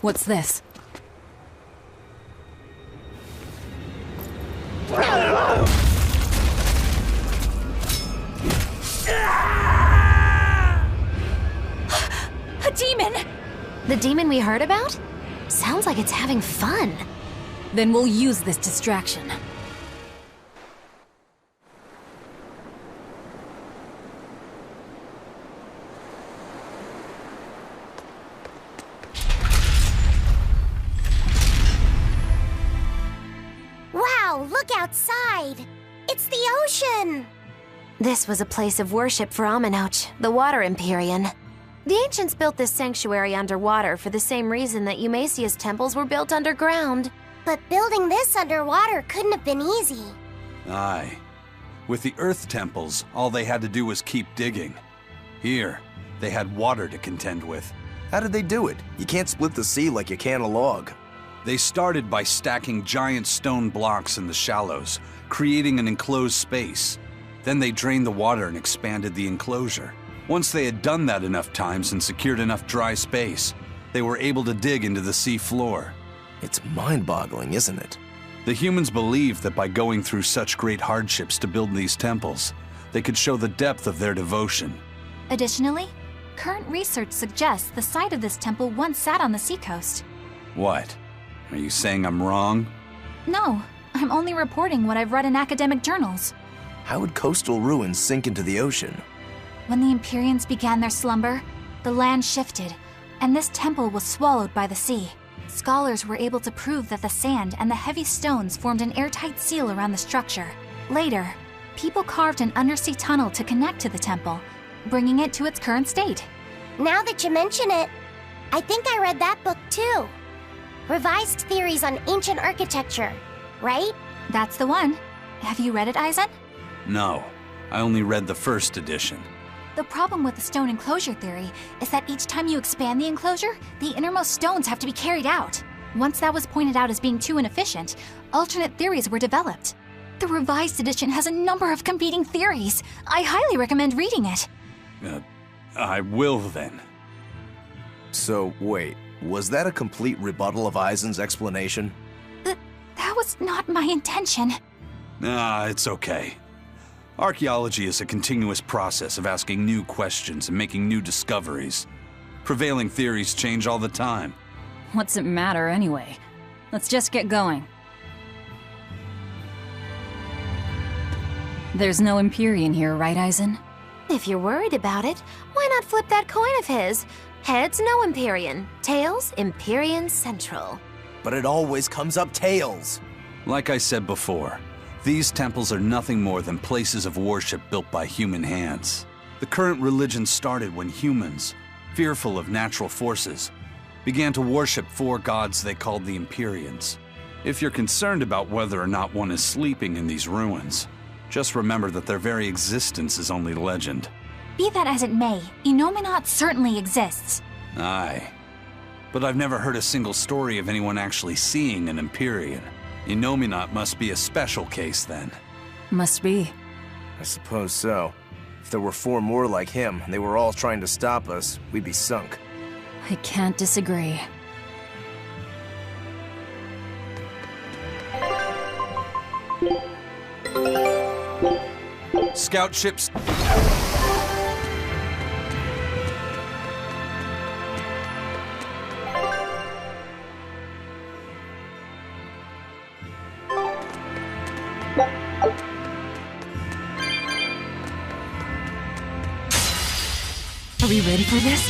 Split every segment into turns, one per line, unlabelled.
What's this? A demon!
The demon we heard about? Sounds like it's having fun.
Then we'll use this distraction.
Wow, look outside! It's the ocean!
This was a place of worship for Aminoch, the Water Empyrean. The ancients built this sanctuary underwater for the same reason that Eumasia's temples were built underground.
But building this underwater couldn't have been easy.
Aye. With the Earth temples, all they had to do was keep digging. Here, they had water to contend with.
How did they do it? You can't split the sea like you can a log.
They started by stacking giant stone blocks in the shallows, creating an enclosed space. Then they drained the water and expanded the enclosure. Once they had done that enough times and secured enough dry space, they were able to dig into the sea floor.
It's mind-boggling, isn't it?
The humans believed that by going through such great hardships to build these temples, they could show the depth of their devotion.
Additionally, current research suggests the site of this temple once sat on the seacoast.
What? Are you saying I'm wrong?
No, I'm only reporting what I've read in academic journals.
How would coastal ruins sink into the ocean?
When the Empyreans began their slumber, the land shifted, and this temple was swallowed by the sea. Scholars were able to prove that the sand and the heavy stones formed an airtight seal around the structure. Later, people carved an undersea tunnel to connect to the temple, bringing it to its current state.
Now that you mention it, I think I read that book too. Revised Theories on Ancient Architecture, right?
That's the one. Have you read it, Aizen?
No, I only read the first edition.
The problem with the stone enclosure theory is that each time you expand the enclosure, the innermost stones have to be carried out. Once that was pointed out as being too inefficient, alternate theories were developed. The revised edition has a number of competing theories. I highly recommend reading it.
I will then.
So, wait, was that a complete rebuttal of Aizen's explanation?
That was not my intention.
It's okay. Archaeology is a continuous process of asking new questions and making new discoveries. Prevailing theories change all the time.
What's it matter anyway? Let's just get going. There's no Empyrean here, right, Aizen?
If you're worried about it, why not flip that coin of his? Heads, no Empyrean. Tails, Empyrean Central.
But it always comes up tails.
Like I said before, these temples are nothing more than places of worship built by human hands. The current religion started when humans, fearful of natural forces, began to worship four gods they called the Empyreans. If you're concerned about whether or not one is sleeping in these ruins, just remember that their very existence is only legend.
Be that as it may, Inominat certainly exists.
Aye. But I've never heard a single story of anyone actually seeing an Empyrean. Inominat must be a special case then.
Must be.
I suppose so. If there were four more like him, and they were all trying to stop us, we'd be sunk.
I can't disagree.
Scout ships...
Are we ready for this?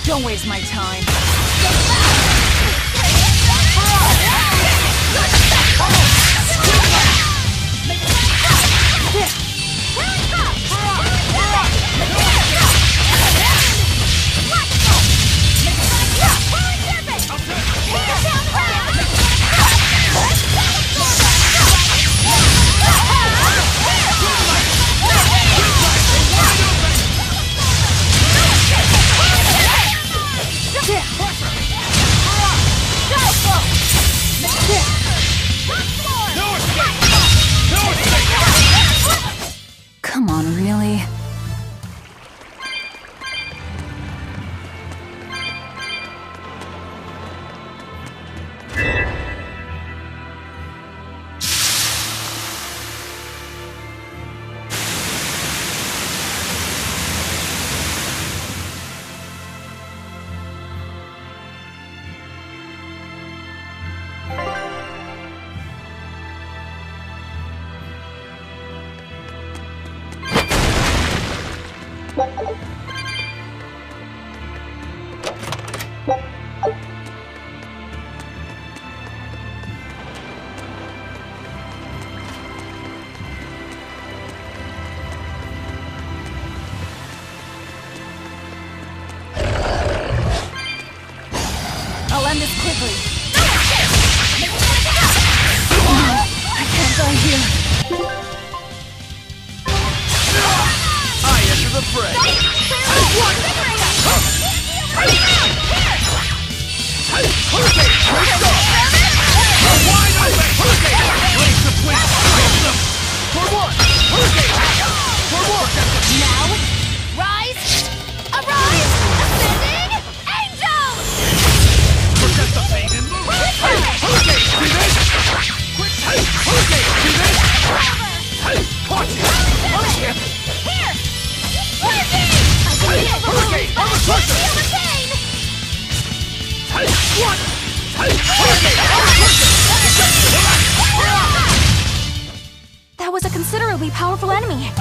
Don't waste my time. Come on, really? I'll end this quickly. I can't die here.
I enter the fray.
Now, rise, arise, ascending angels!
Forget the pain and move. Hurricane, see this? Quick, hurricane, see this? Caught you. Hurricane.
Here! Working! I can feel the
Hurricane,
wound, but I can't feel the pain!
What? Hurricane,
That was a considerably powerful enemy.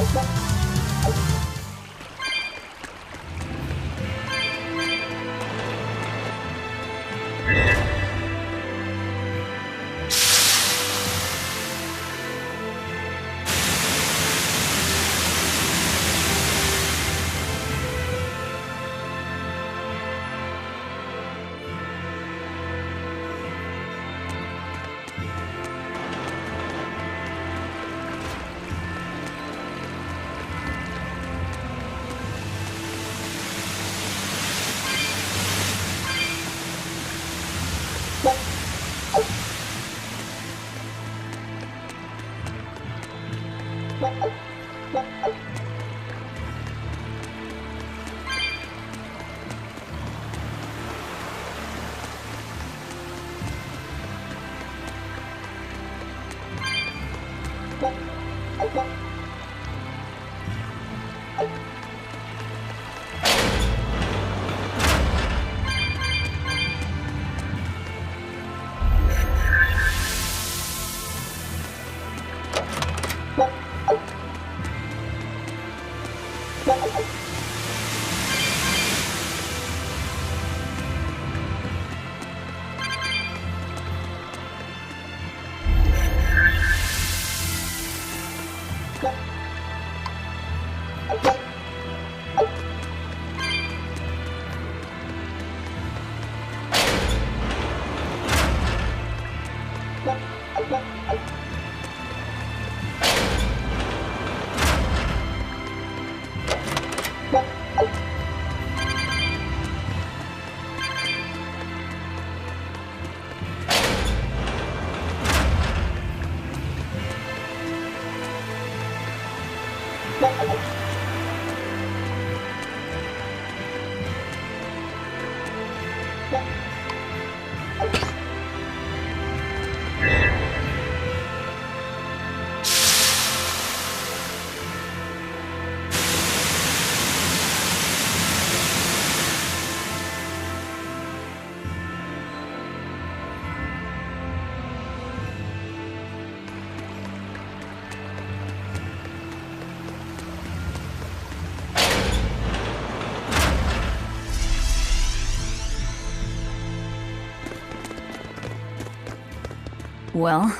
Well,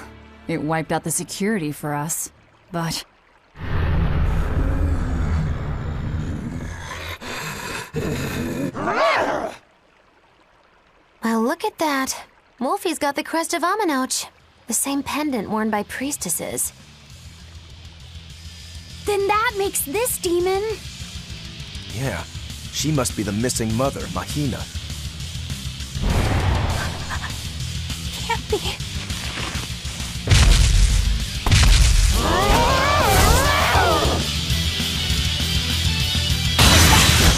it wiped out the security for us, but...
Well, look at that. Wolfie's got the crest of Aminoch. The same pendant worn by priestesses.
Then that makes this demon.
Yeah, she must be the missing mother, Mahina.
Can't be.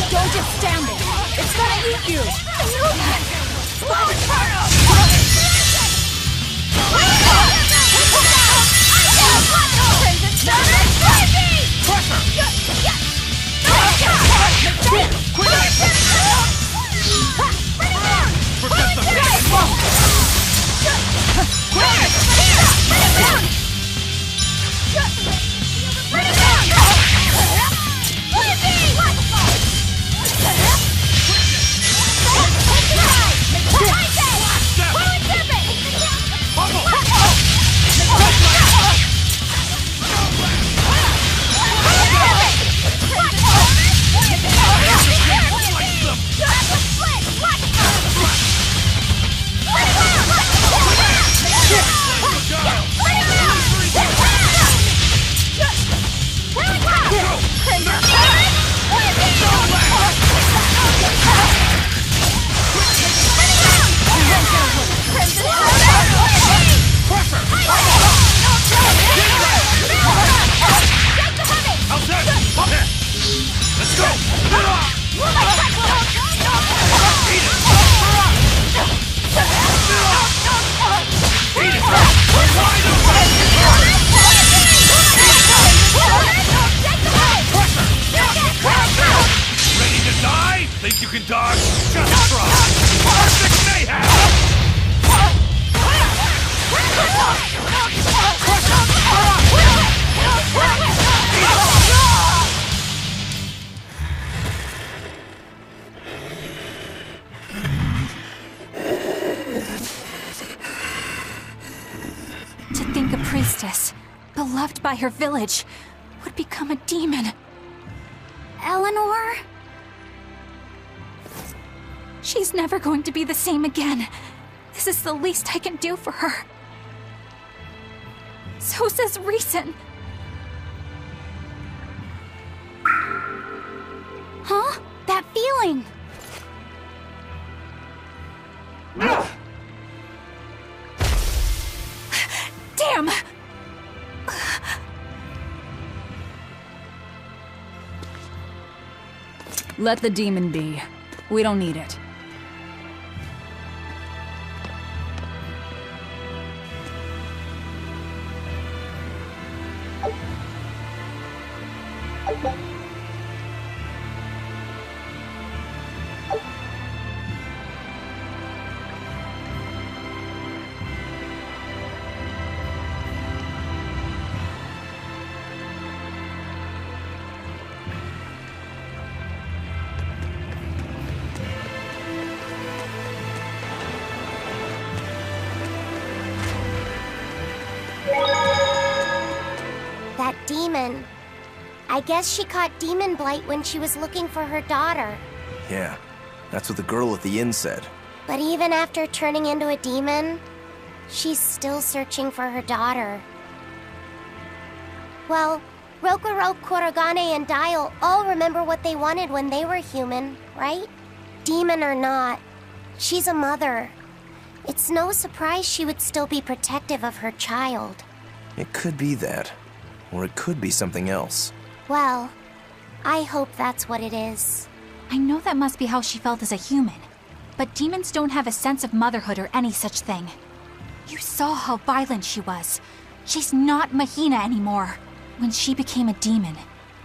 Don't just stand there! It's gonna eat you!
Slow it down!
Think you can dodge? Just try! Perfect mayhem!
To think a priestess, beloved by her village, would become a demon.
Eleanor?
She's never going to be the same again. This is the least I can do for her. So says reason.
Huh? That feeling!
Damn!
Let the demon be. We don't need it.
That demon. I guess she caught demon blight when she was looking for her daughter.
Yeah, that's what the girl at the inn said.
But even after turning into a demon, she's still searching for her daughter. Well, Rokurok, Kurogane, and Dial all remember what they wanted when they were human, right? Demon or not, she's a mother. It's no surprise she would still be protective of her child.
It could be that. Or it could be something else.
Well, I hope that's what it is.
I know that must be how she felt as a human. But demons don't have a sense of motherhood or any such thing. You saw how violent she was. She's not Mahina anymore. When she became a demon,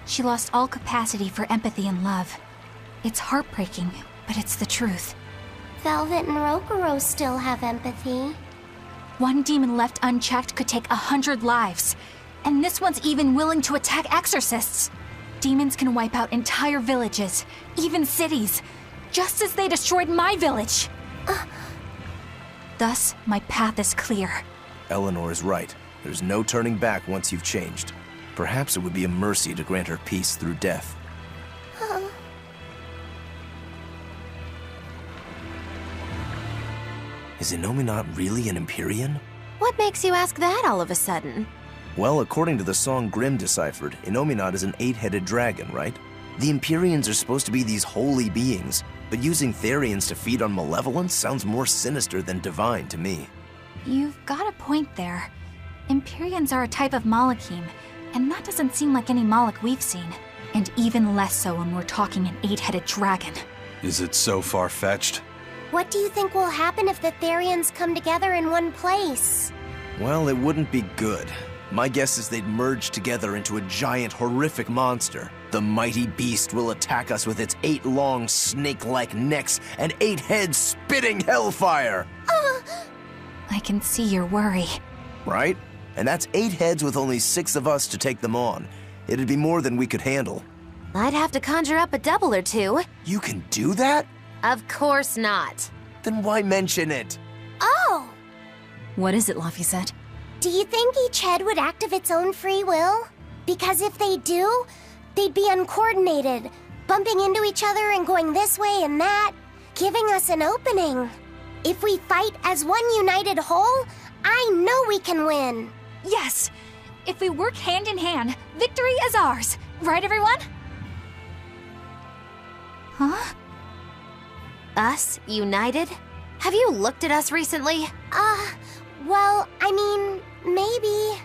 she lost all capacity for empathy and love. It's heartbreaking, but it's the truth.
Velvet and Rokuro still have empathy.
One demon left unchecked could take 100 lives. And this one's even willing to attack exorcists. Demons can wipe out entire villages, even cities, just as they destroyed my village. Thus, my path is clear.
Eleanor is right. There's no turning back once you've changed. Perhaps it would be a mercy to grant her peace through death. Is Innominat really an Empyrean?
What makes you ask that all of a sudden?
Well, according to the song Grimm deciphered, Innominat is an 8-headed dragon, right? The Empyreans are supposed to be these holy beings, but using Therians to feed on malevolence sounds more sinister than divine to me.
You've got a point there. Empyreans are a type of Malachim, and that doesn't seem like any Malach we've seen. And even less so when we're talking an 8-headed dragon.
Is it so far-fetched?
What do you think will happen if the Therians come together in one place?
Well, it wouldn't be good. My guess is they'd merge together into a giant, horrific monster. The mighty beast will attack us with its 8 long, snake-like necks and 8 heads spitting hellfire!
I can see your worry.
Right? And that's 8 heads with only 6 of us to take them on. It'd be more than we could handle.
I'd have to conjure up a double or two.
You can do that?
Of course not.
Then why mention it?
Oh!
What is it, Laphicet?
Do you think each head would act of its own free will? Because if they do, they'd be uncoordinated, bumping into each other and going this way and that, giving us an opening. If we fight as one united whole, I know we can win.
Yes! If we work hand in hand, victory is ours. Right, everyone? Huh?
Us, united? Have you looked at us recently?
Well, I mean, maybe.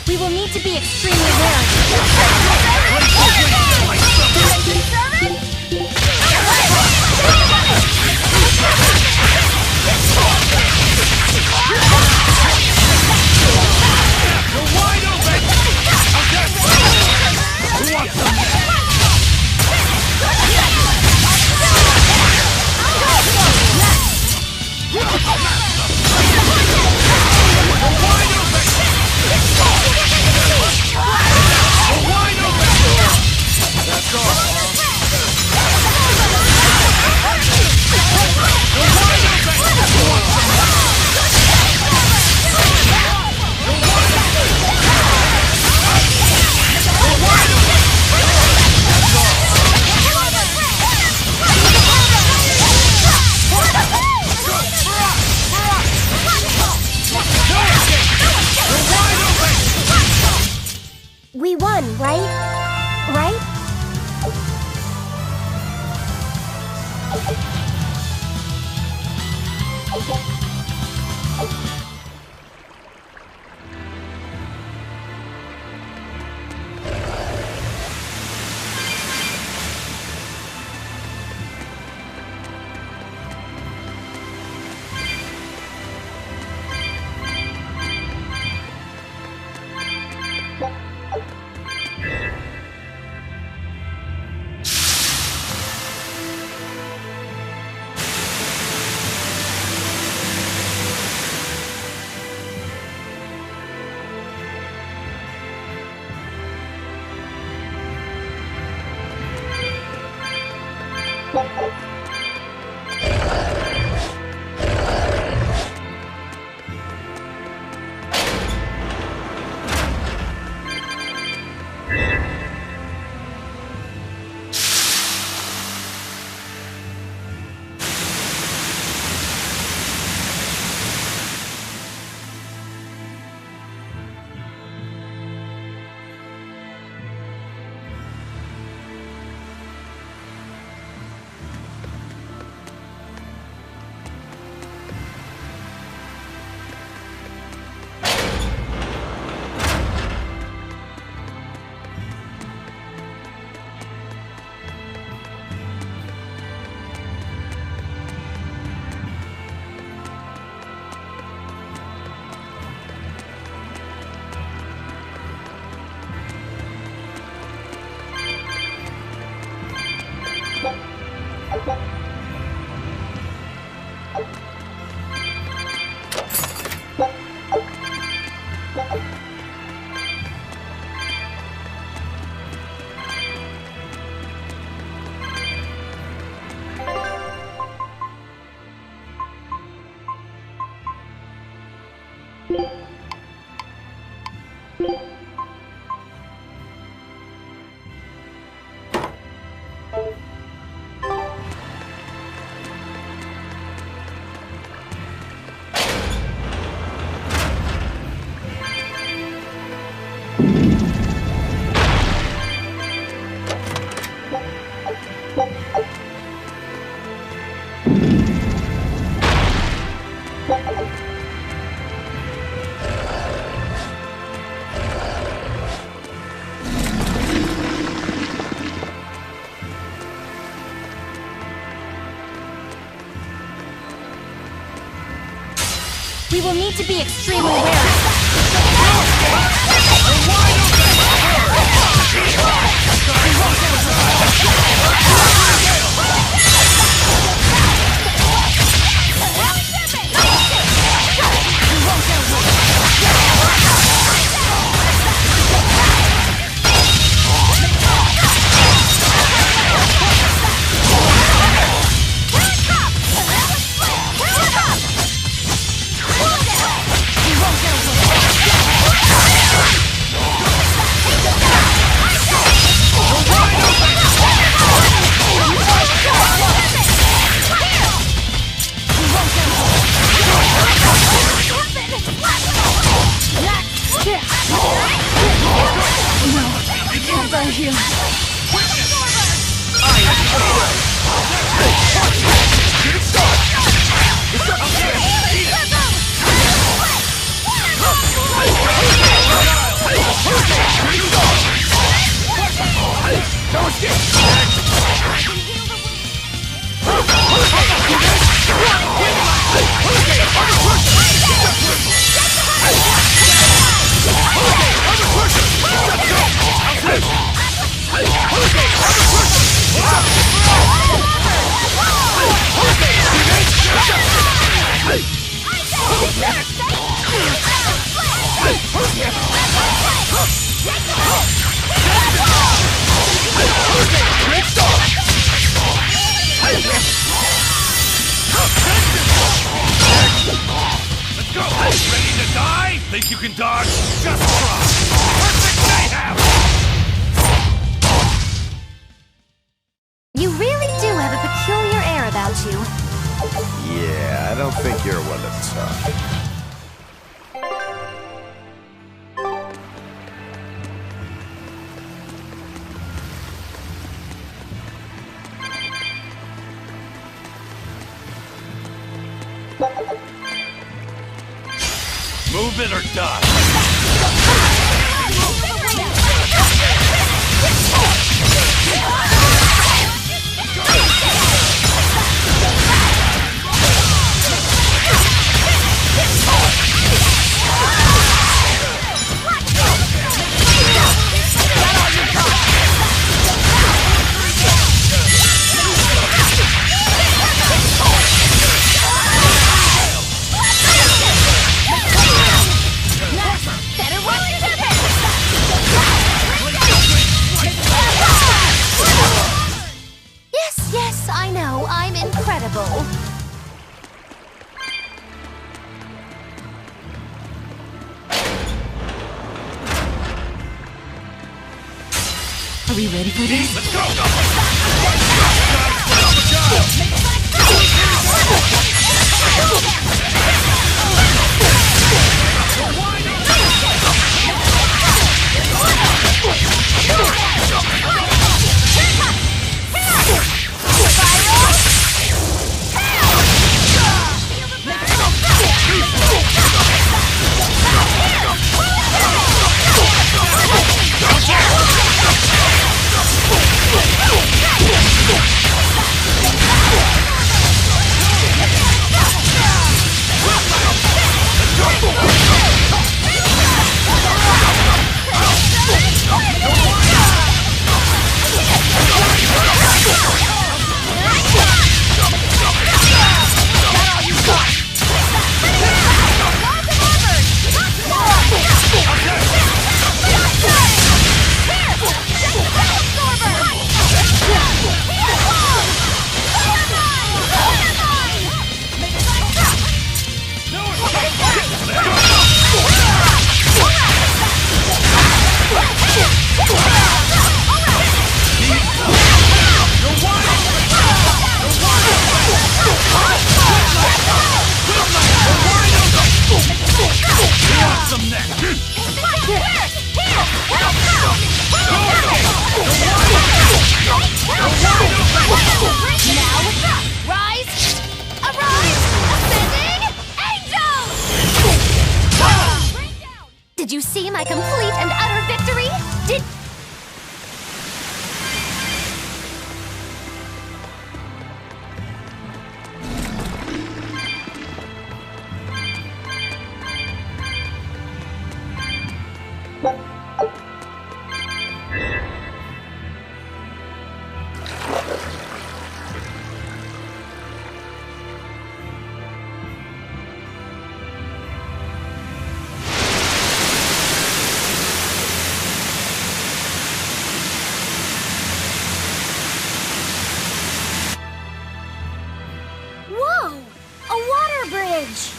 We will need to be extremely wary.
You're wide open! Who wants some next?
We won, right? Right?
We will need to be extremely wary.
Let's go! Ready to die? Think you can dodge? Just try! Perfect mayhem!
You really do have a peculiar air about you.
Yeah, I don't think you're one to talk.
Move it or die!
Yes, I know. I'm incredible.
Are we ready for this?
Let's go! Go!
my complete and utter victory? Did... Whoa! A water bridge!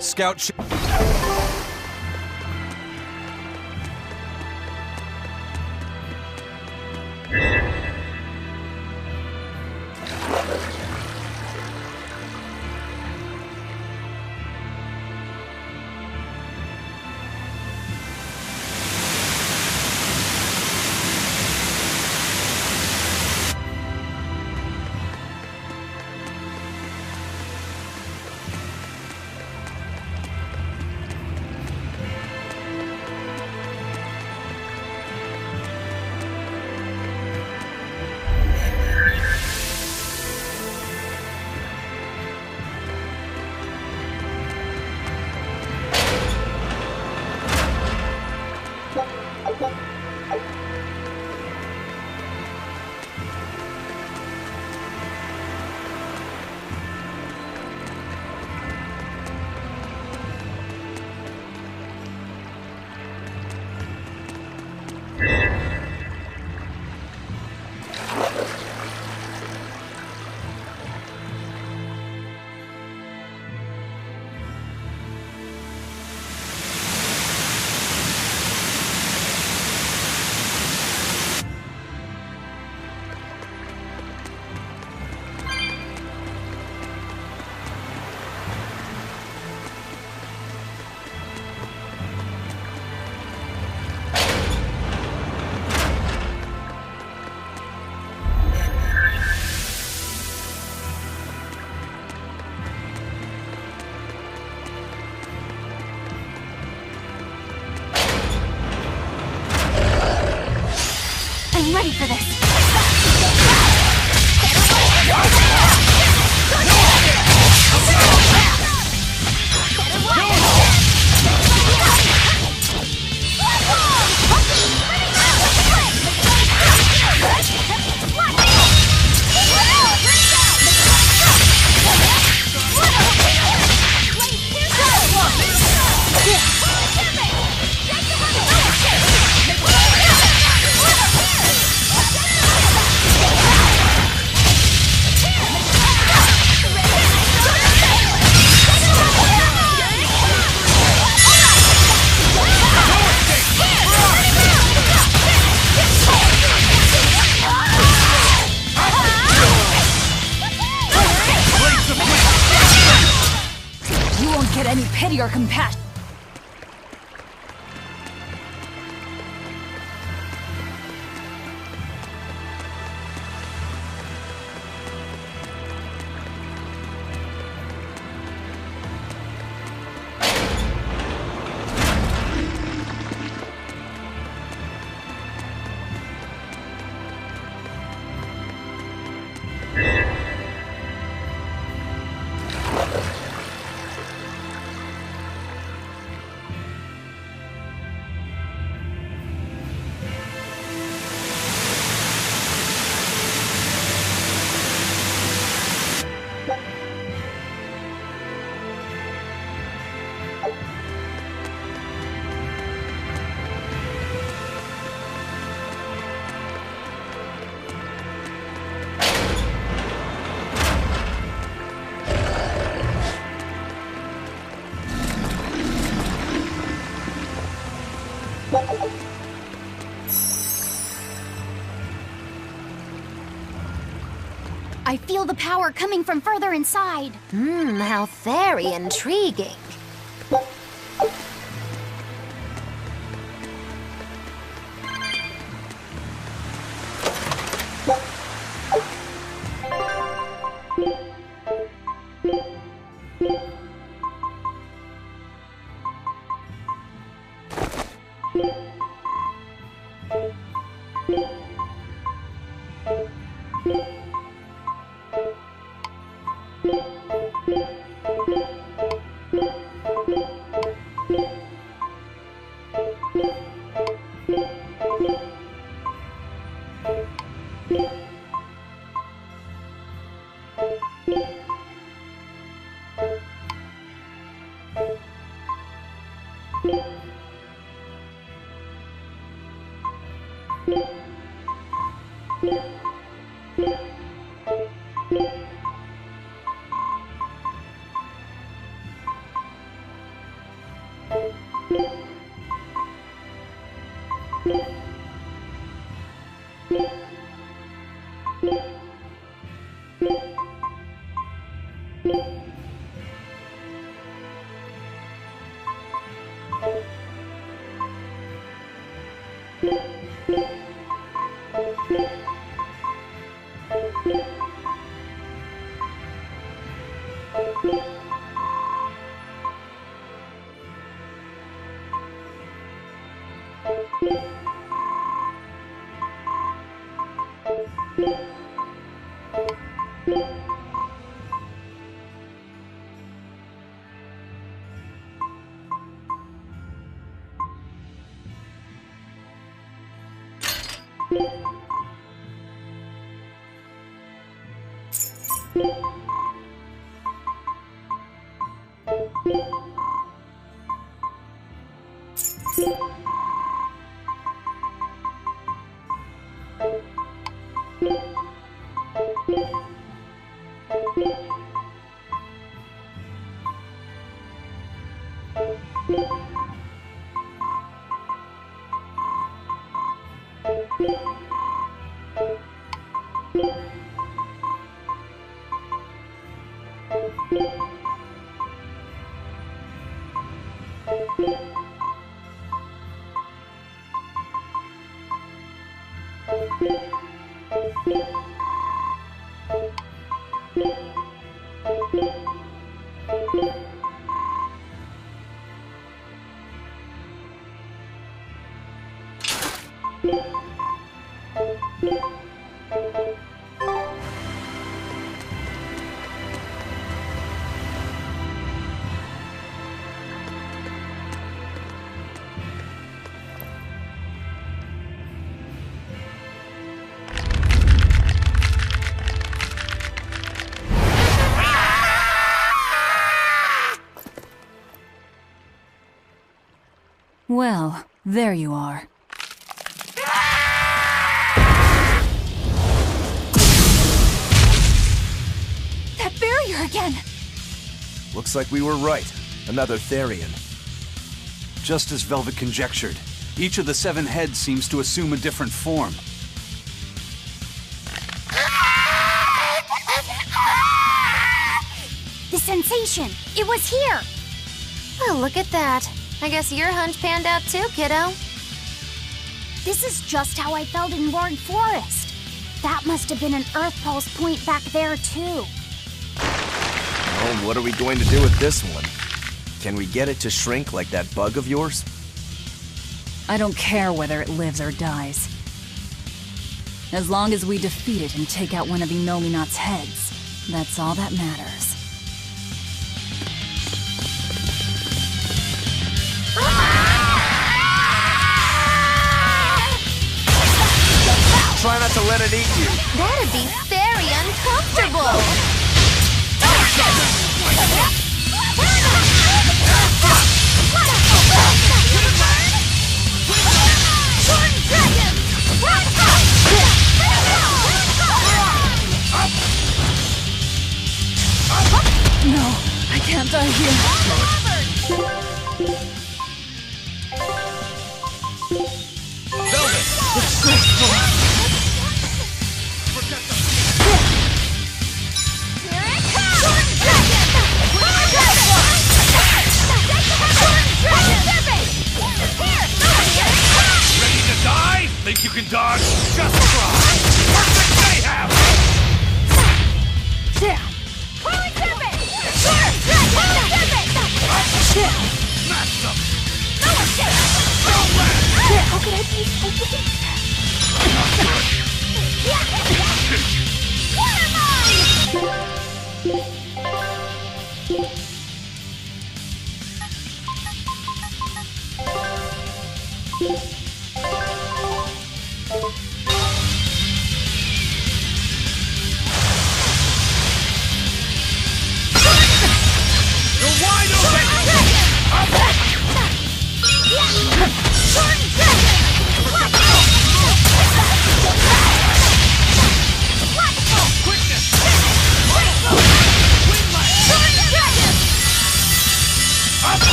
Scout ship.
I'm ready for this.
get any pity or compassion.
I feel the power coming from further inside.
How very intriguing.
Well, there you are.
That barrier again!
Looks like we were right. Another Therian.
Just as Velvet conjectured, each of the 7 heads seems to assume a different form.
The sensation! It was here!
Well, look at that. I guess your hunch panned out too, kiddo.
This is just how I felt in Roaring Forest. That must have been an Earth Pulse point back there, too.
Well, what are we going to do with this one? Can we get it to shrink like that bug of yours?
I don't care whether it lives or dies. As long as we defeat it and take out one of Inominat's heads, that's all that matters.
Try not to let it eat you.
That'd be very uncomfortable.
No, I can't die here.
Velvet!
Disgraceful.
Ready to die? Think you can dodge? Just try! What did they have? Smash them! Don't let!
How could I be so weak?
You're wide open!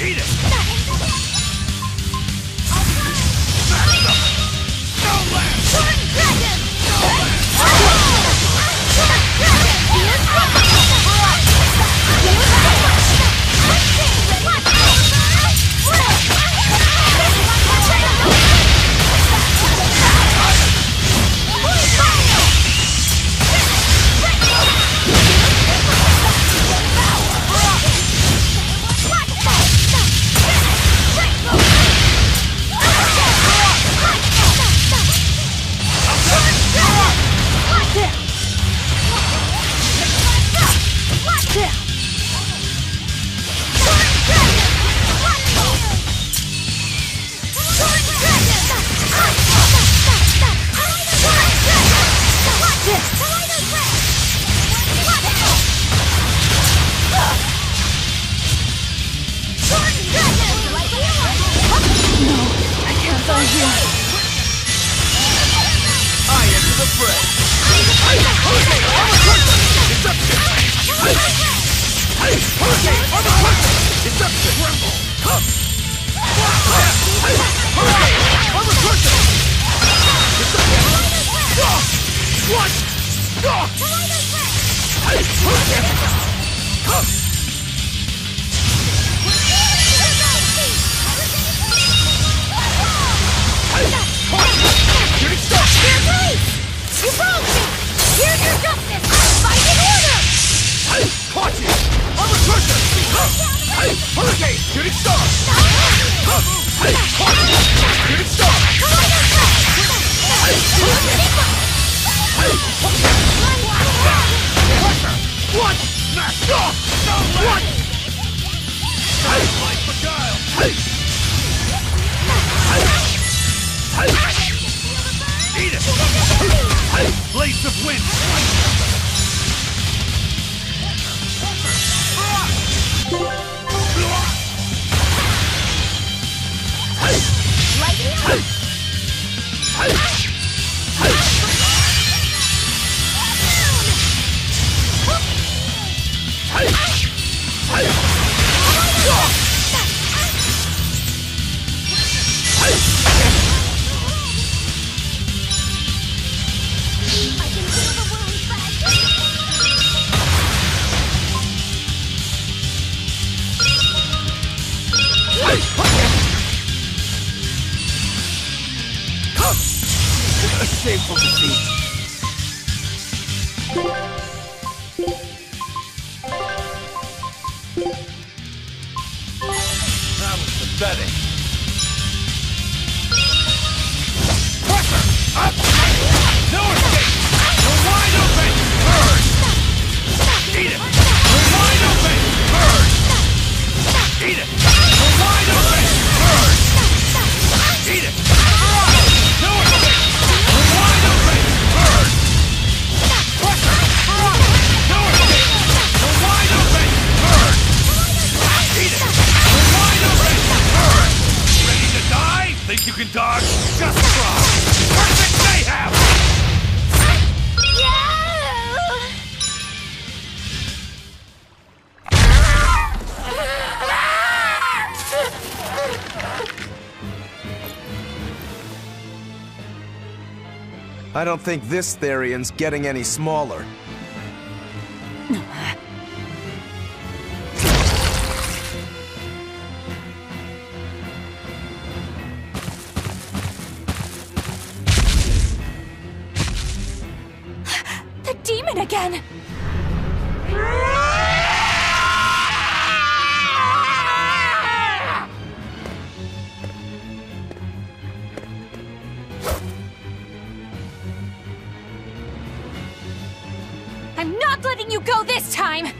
Eat it! Smash them! Don't let! Eat it! Blades of wind! Shameful defeat. That was pathetic. Pressure! Up! No escape! You're wide open! Burn! Eat it! You're wide open! Burn! Eat it! You're wide open! Burn! Eat it! No escape! You're wide open! Burn! Pressure! No escape! You're wide open! Burn! Eat it! You're wide open! Burn! Ready to die? Think you can dodge? Just try! Perfect mayhem!
I don't think this Therian's getting any smaller.
The demon again! I'm not letting you go this time!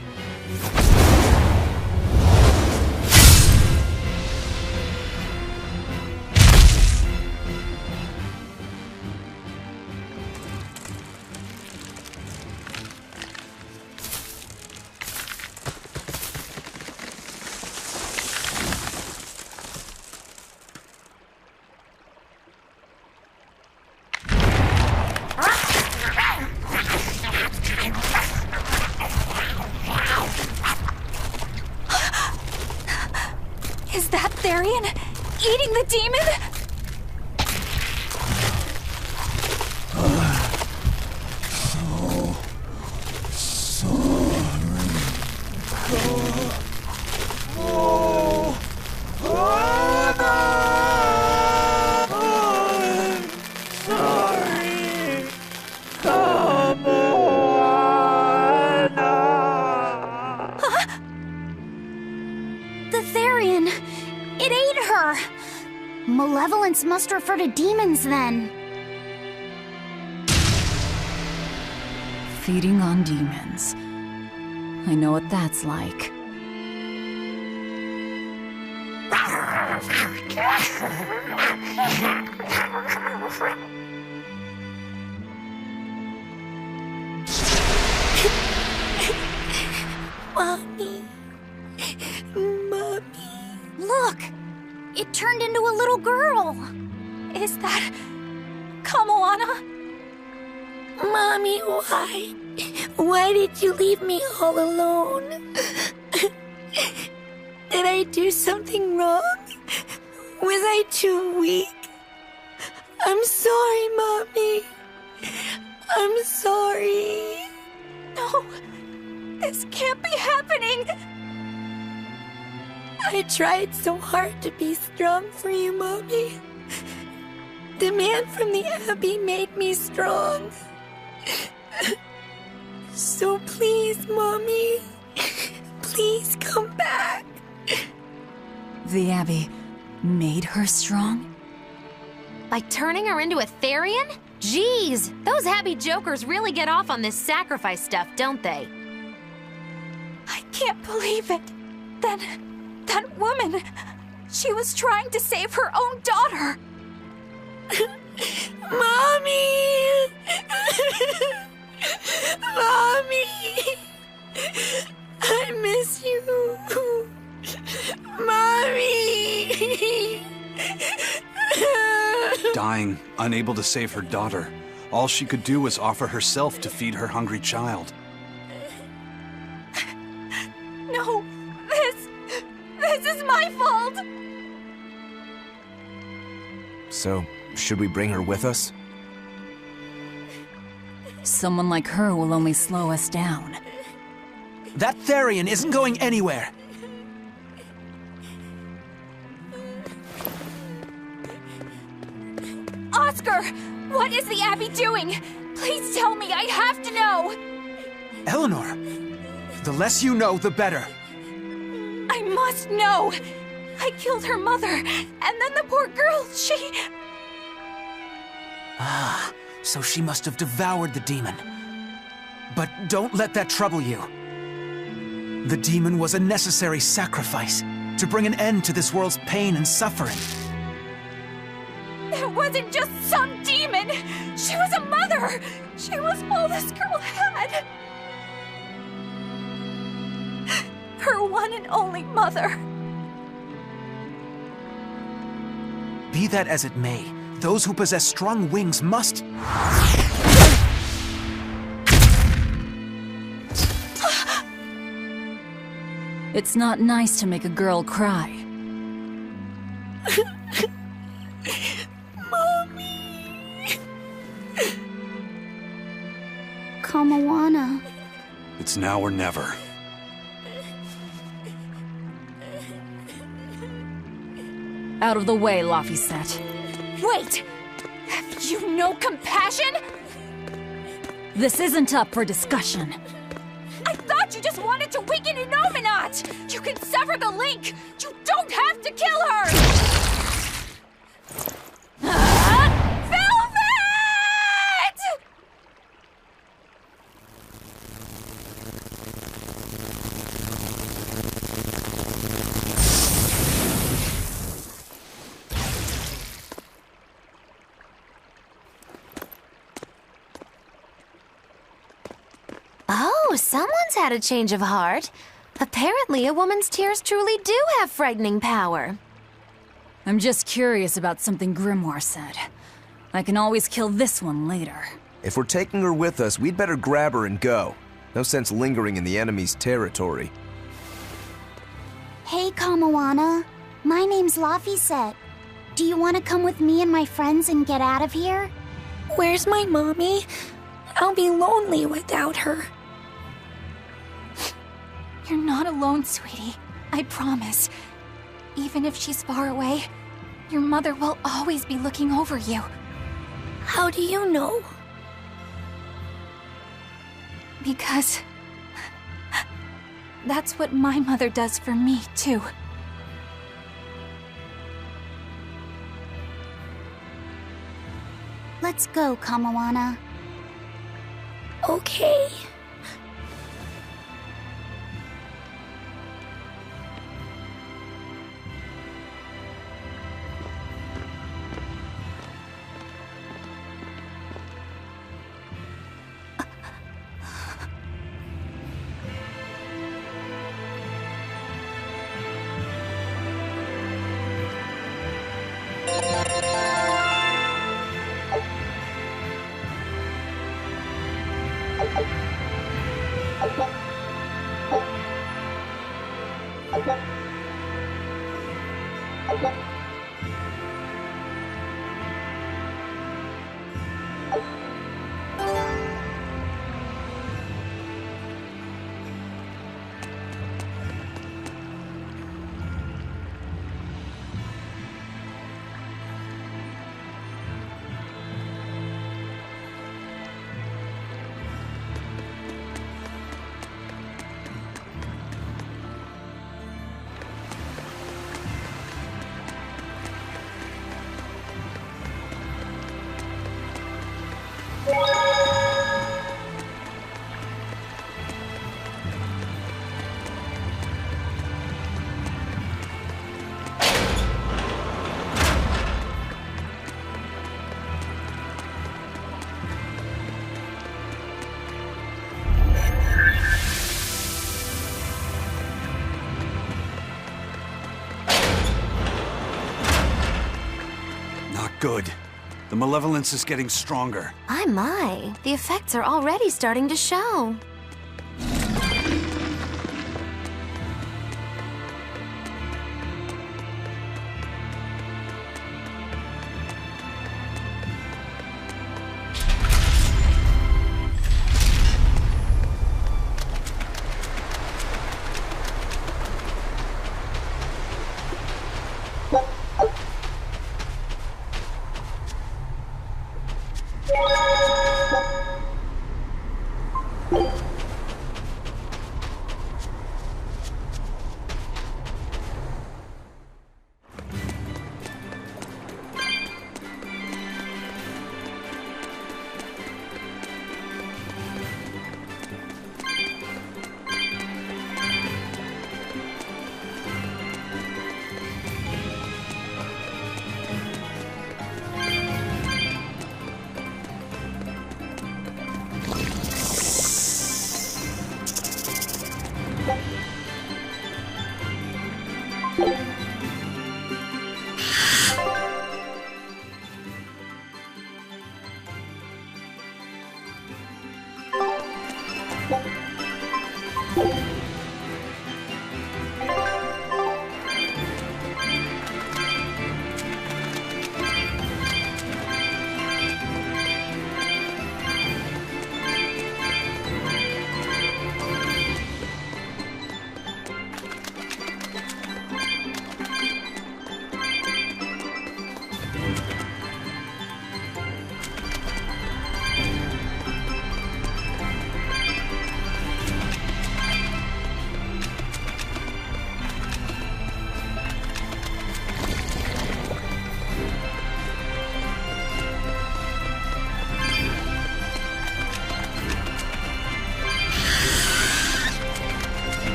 Is that Therian eating the demon? The Therian! It ate her!
Malevolence must refer to demons then.
Feeding on demons. I know what that's like.
Mommy. Mommy. Look! It turned into a little girl.
Is that Kamoana?
Mommy, why? Why did you leave me all alone? Did I do something wrong? Was I too weak? I'm sorry, Mommy. I'm sorry.
No, this can't be happening.
I tried so hard to be strong for you, Mommy. The man from the Abbey made me strong. So please, Mommy, please come back.
The Abbey made her strong?
By turning her into a Therian? Jeez, those Abbey jokers really get off on this sacrifice stuff, don't they?
I can't believe it. That woman, she was trying to save her own daughter.
Mommy! Mommy! I miss you. Mommy!
Dying, unable to save her daughter, all she could do was offer herself to feed her hungry child.
No, this is my fault.
So, should we bring her with us?
Someone like her will only slow us down.
That Therian isn't going anywhere.
Oscar, what What is the Abbey doing? Please tell me, I have to know!
Eleanor, the less you know, the better.
I must know! I killed her mother, and then the poor girl, she...
Ah, so she must have devoured the demon. But don't let that trouble you. The demon was a necessary sacrifice to bring an end to this world's pain and suffering.
It wasn't just some demon! She was a mother! She was all this girl had! Her one and only mother.
Be that as it may, those who possess strong wings must...
It's not nice to make a girl cry.
Kamawana.
It's now or never.
Out of the way, Laphicet.
Wait! Have you no compassion?
This isn't up for discussion.
I thought you just wanted to weaken Inominat! You can sever the link! You don't have to kill her! Velvet!
Oh, someone's had a change of heart. Apparently, a woman's tears truly do have frightening power.
I'm just curious about something Grimoire said. I can always kill this one later.
If we're taking her with us, we'd better grab her and go. No sense lingering in the enemy's territory.
Hey, Kamawana. My name's Laphicet. Do you want to come with me and my friends and get out of here?
Where's my mommy? I'll be lonely without her.
You're not alone, sweetie. I promise. Even if she's far away, your mother will always be looking over you.
How do you know?
Because... that's what my mother does for me, too.
Let's go, Kamawana.
Okay.
Good. The malevolence is getting stronger.
My. The effects are already starting to show.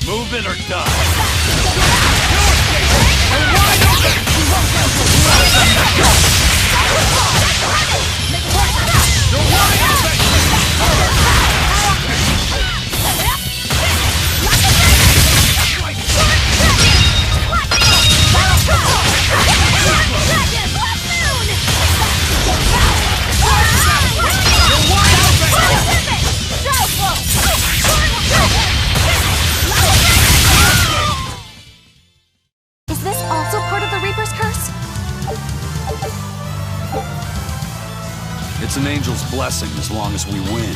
Move it or die! You're wide open! You're wide open!
Is this also part of the Reaper's curse?
It's an angel's blessing as long as we win.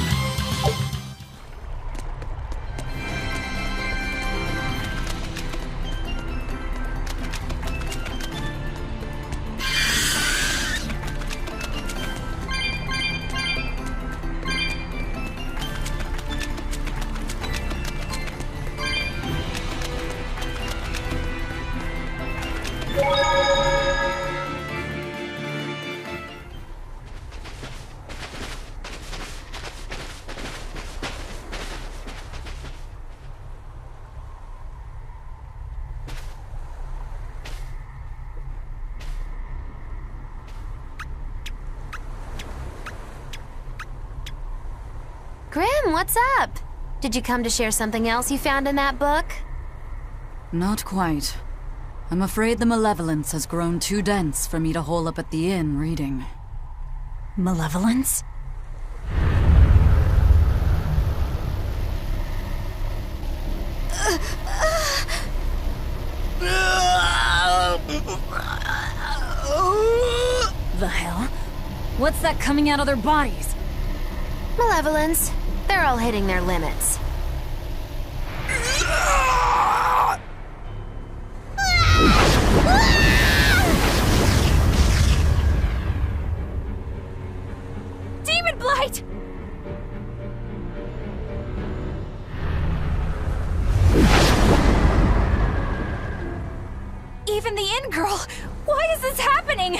Grim, what's up? Did you come to share something else you found in that book?
Not quite. I'm afraid the malevolence has grown too dense for me to hole up at the inn reading.
Malevolence?
The hell? What's that coming out of their bodies?
Malevolence. They're all hitting their limits.
Demon Blight! Even the inn girl! Why is this happening?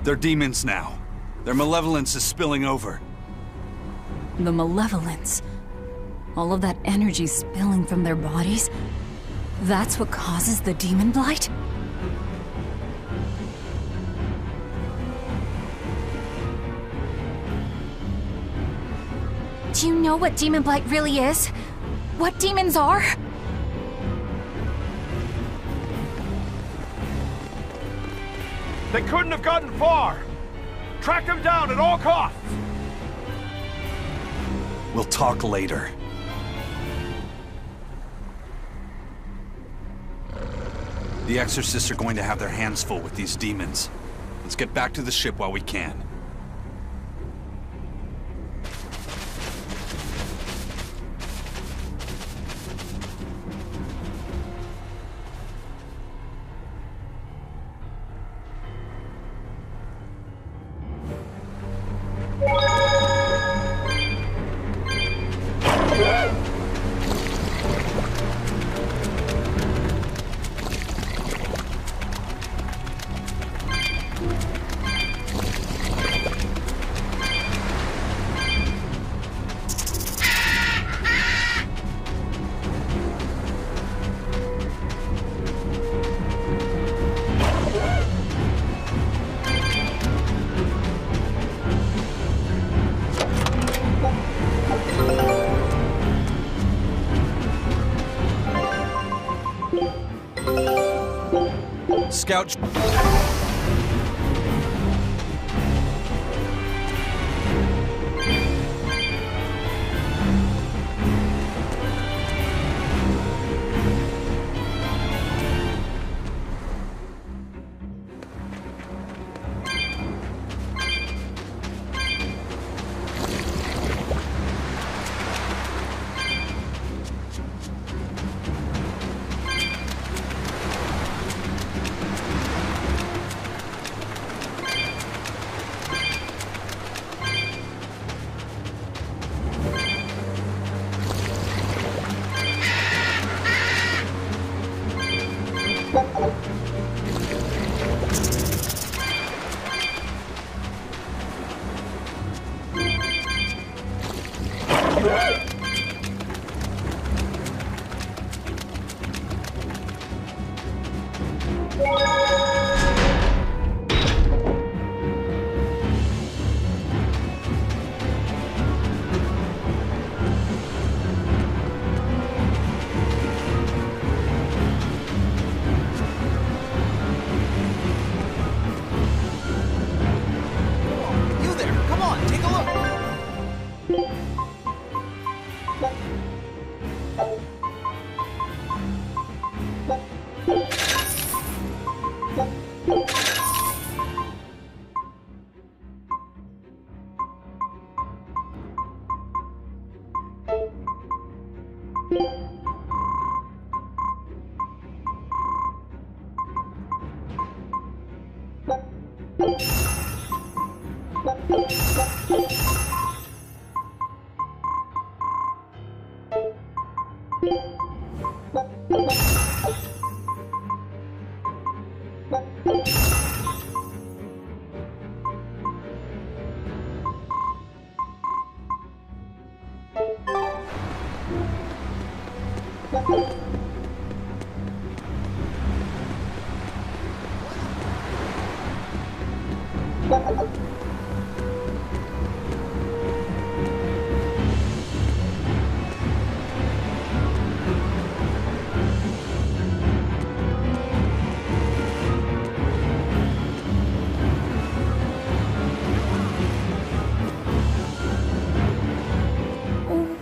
They're demons now. Their malevolence is spilling over.
The malevolence. All of that energy spilling from their bodies? That's what causes the demon blight?
Do you know what demon blight really is? What demons are?
They couldn't have gotten far! Track them down at all costs!
We'll talk later. The exorcists are going to have their hands full with these demons. Let's get back to the ship while we can. Scout.
You there, come on, take a look!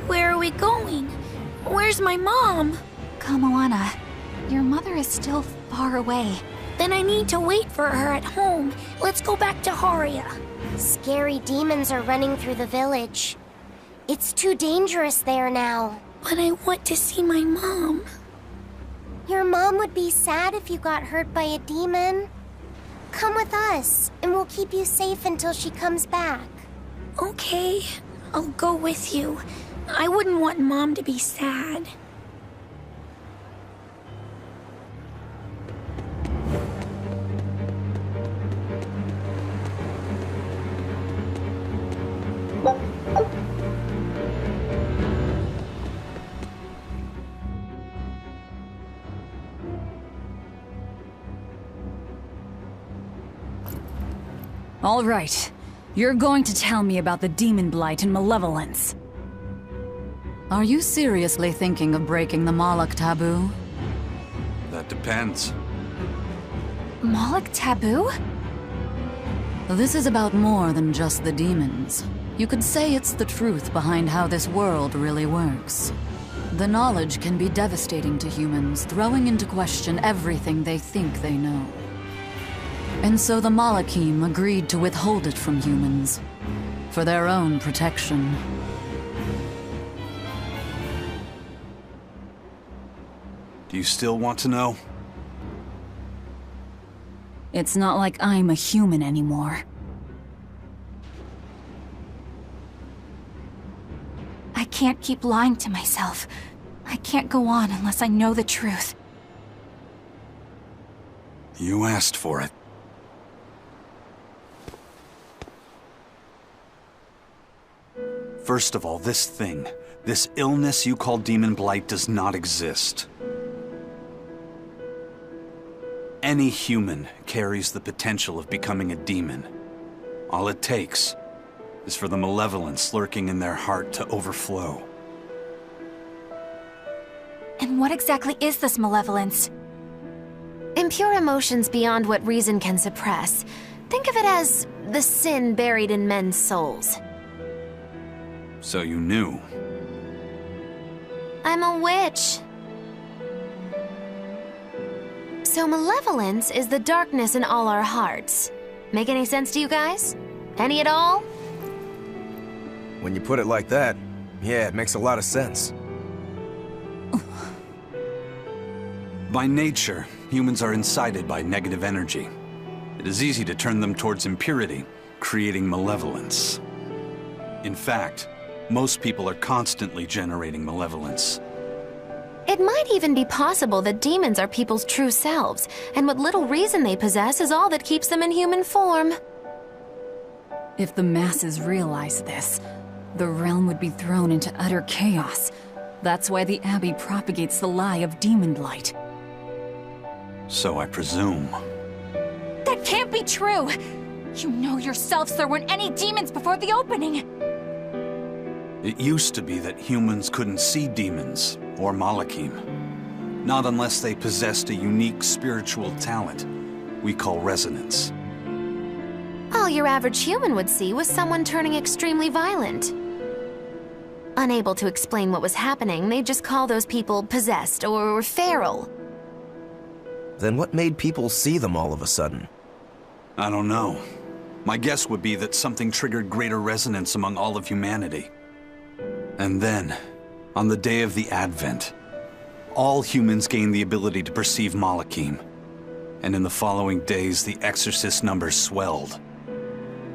Where are we going? Where's my mom?
Kamoana, your mother is still far away.
Then I need to wait for her at home. Let's go back to Haria.
Scary demons are running through the village. It's too dangerous there now.
But I want to see my mom.
Your mom would be sad if you got hurt by a demon. Come with us, and we'll keep you safe until she comes back.
Okay, I'll go with you. I wouldn't want Mom to be sad.
All right. You're going to tell me about the demon blight and malevolence. Are you seriously thinking of breaking the Moloch taboo?
That depends.
Moloch taboo?
This is about more than just the demons. You could say it's the truth behind how this world really works. The knowledge can be devastating to humans, throwing into question everything they think they know. And so the Malachim agreed to withhold it from humans, for their own protection.
Do you still want to know?
It's not like I'm a human anymore.
I can't keep lying to myself. I can't go on unless I know the truth.
You asked for it. First of all, this illness you call demon blight does not exist. Any human carries the potential of becoming a demon. All it takes is for the malevolence lurking in their heart to overflow.
And what exactly is this malevolence?
Impure emotions beyond what reason can suppress. Think of it as the sin buried in men's souls.
So you knew.
I'm a witch. So malevolence is the darkness in all our hearts. Make any sense to you guys? Any at all?
When you put it like that, yeah, it makes a lot of sense.
By nature, humans are incited by negative energy. It is easy to turn them towards impurity, creating malevolence. In fact, most people are constantly generating malevolence.
It might even be possible that demons are people's true selves, and what little reason they possess is all that keeps them in human form.
If the masses realize this, the realm would be thrown into utter chaos. That's why the Abbey propagates the lie of demon light.
So I presume.
That can't be true! You know yourselves there weren't any demons before the opening!
It used to be that humans couldn't see demons, or Malachim. Not unless they possessed a unique spiritual talent we call resonance.
All your average human would see was someone turning extremely violent. Unable to explain what was happening, they'd just call those people possessed or feral.
Then what made people see them all of a sudden?
I don't know. My guess would be that something triggered greater resonance among all of humanity. And then, on the day of the Advent, all humans gained the ability to perceive Malachim. And in the following days, the exorcist numbers swelled.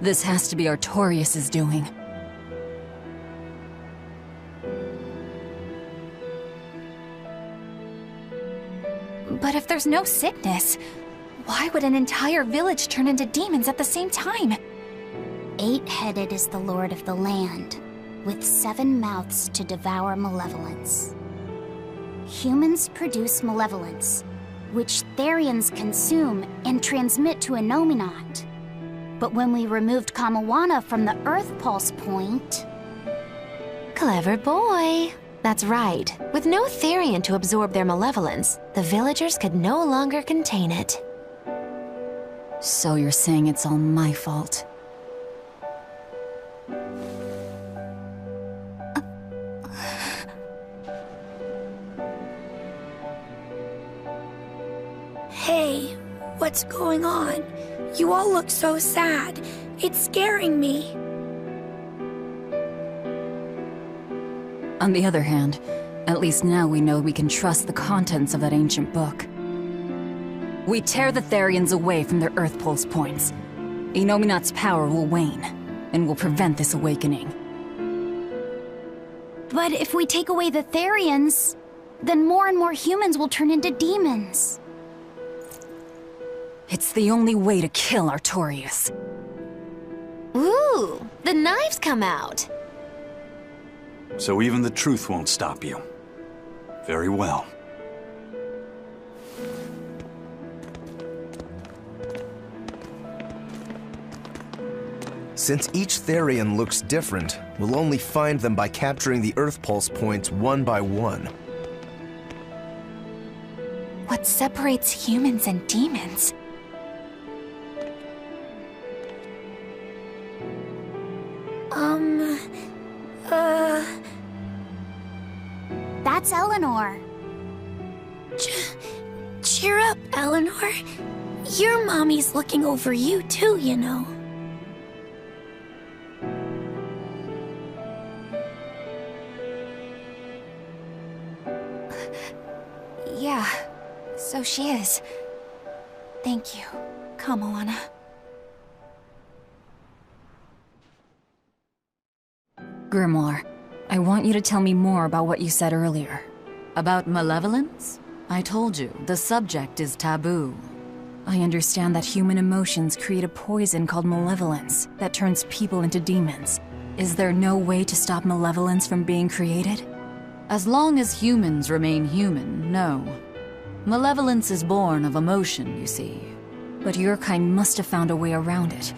This has to be Artorius' doing.
But if there's no sickness, why would an entire village turn into demons at the same time?
8-headed is the lord of the land, with 7 mouths to devour malevolence. Humans produce malevolence, which Therians consume and transmit to Innominat. But when we removed Kamawana from the Earth Pulse point...
Clever boy. That's right. With no Therian to absorb their malevolence, the villagers could no longer contain it.
So you're saying it's all my fault?
Hey, what's going on? You all look so sad. It's scaring me.
On the other hand, at least now we know we can trust the contents of that ancient book. We tear the Therians away from their Earth Pulse points. Innominat's power will wane, and will prevent this awakening.
But if we take away the Therians, then more and more humans will turn into demons.
It's the only way to kill Artorius.
Ooh, the knives come out.
So even the truth won't stop you. Very well.
Since each Therian looks different, we'll only find them by capturing the Earth Pulse points one by one.
What separates humans and demons?
That's Eleanor.
Cheer up, Eleanor. Your mommy's looking over you too, you know.
Yeah, so she is. Thank you, Kamawana.
Grimoire, I want you to tell me more about what you said earlier. About malevolence? I told you, the subject is taboo. I understand that human emotions create a poison called malevolence that turns people into demons. Is there no way to stop malevolence from being created? As long as humans remain human, no. Malevolence is born of emotion, you see. But your kind must have found a way around it.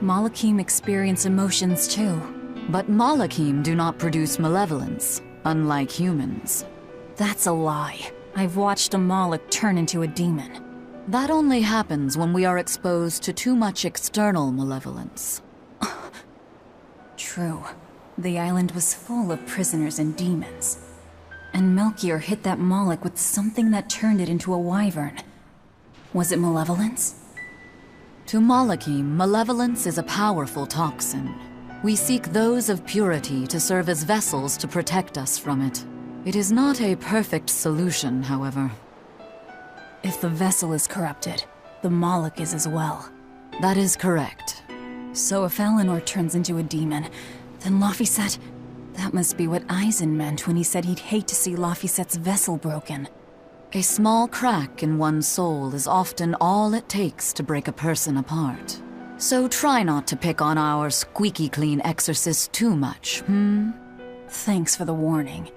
Malachim experience emotions too. But Malachim do not produce malevolence, unlike humans. That's a lie. I've watched a Malak turn into a demon. That only happens when we are exposed to too much external malevolence. True. The island was full of prisoners and demons. And Melchior hit that Malak with something that turned it into a wyvern. Was it malevolence? To Malachim, malevolence is a powerful toxin. We seek those of purity to serve as vessels to protect us from it. It is not a perfect solution, however. If the vessel is corrupted, the Malak is as well. That is correct. So if Eleanor turns into a demon, then Laphicet... That must be what Eisen meant when he said he'd hate to see Laphicet's vessel broken. A small crack in one's soul is often all it takes to break a person apart. So try not to pick on our squeaky clean exorcist too much, Thanks for the warning.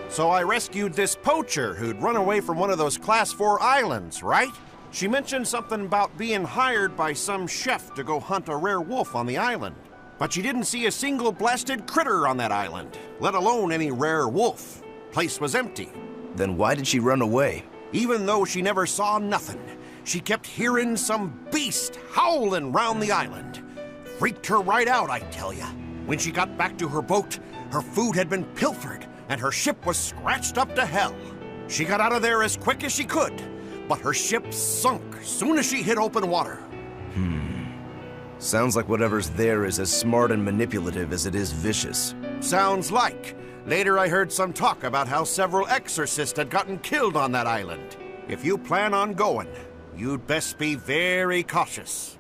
So I rescued this poacher who'd run away from one of those Class 4 islands, right? She mentioned something about being hired by some chef to go hunt a rare wolf on the island. But she didn't see a single blasted critter on that island, let alone any rare wolf. Place was empty.
Then why did she run away?
Even though she never saw nothing, she kept hearing some beast howling round the island. Freaked her right out, I tell ya. When she got back to her boat, her food had been pilfered, and her ship was scratched up to hell. She got out of there as quick as she could, but her ship sunk soon as she hit open water.
Sounds like whatever's there is as smart and manipulative as it is vicious.
Sounds like. Later I heard some talk about how several exorcists had gotten killed on that island. If you plan on going, you'd best be very cautious.